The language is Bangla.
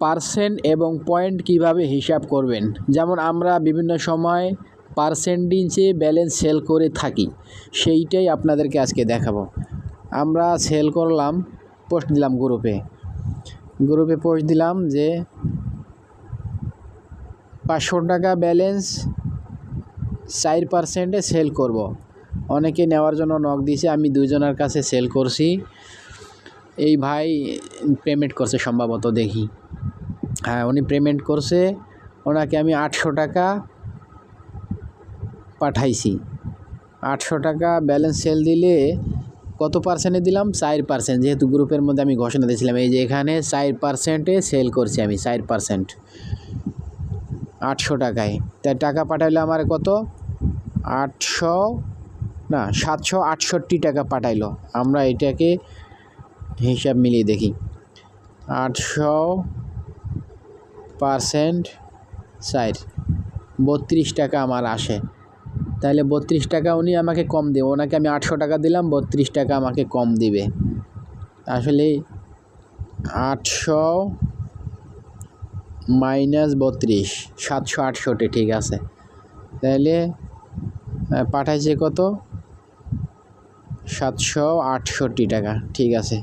পার্সেন্ট এবং পয়েন্ট কিভাবে হিসাব করবেন। যেমন আমরা বিভিন্ন সময় পার্সেন্টেজে ব্যালেন্স সেল করে থাকি, সেইটাই আপনাদেরকে আজকে দেখাবো। আমরা সেল করলাম, পোস্ট দিলাম গ্রুপে পোস্ট দিলাম যে 500 টাকা ব্যালেন্স 4% সেল করব। অনেকে নেওয়ার জন্য নক দিয়েছে, আমি 2 জনের কাছে সেল করছি। এই ভাই পেমেন্ট করছে সম্ভবত, দেখি, হ্যাঁ উনি পেমেন্ট করছে। ওনাকে আমি 800 টাকা পাঠাইছি। 800 টাকা ব্যালেন্স সেল দিলে কত পার্সেন্টে দিলাম? 4%। যেহেতু গ্রুপের মধ্যে আমি ঘোষণা দিয়েছিলাম, এই যে এখানে 4%-এ সেল করছি আমি, 4%, 800 টাকায়। তাই টাকা পাঠাইলো আমার কত? 768 টাকা পাঠাইলো। আমরা এটাকে হিসাব মিলিয়ে দেখি। 800% 4, 32 টাকা আমার আসে। তাহলে 32 টাকা উনি আমাকে কম দেবে। ওনাকে আমি 800 টাকা দিলাম, 32 টাকা আমাকে কম দিবে। আসলে 800 মাইনাস 32, 768, ঠিক আছে। তাহলে পাঠাইছে কত? 768 টাকা, ঠিক আছে।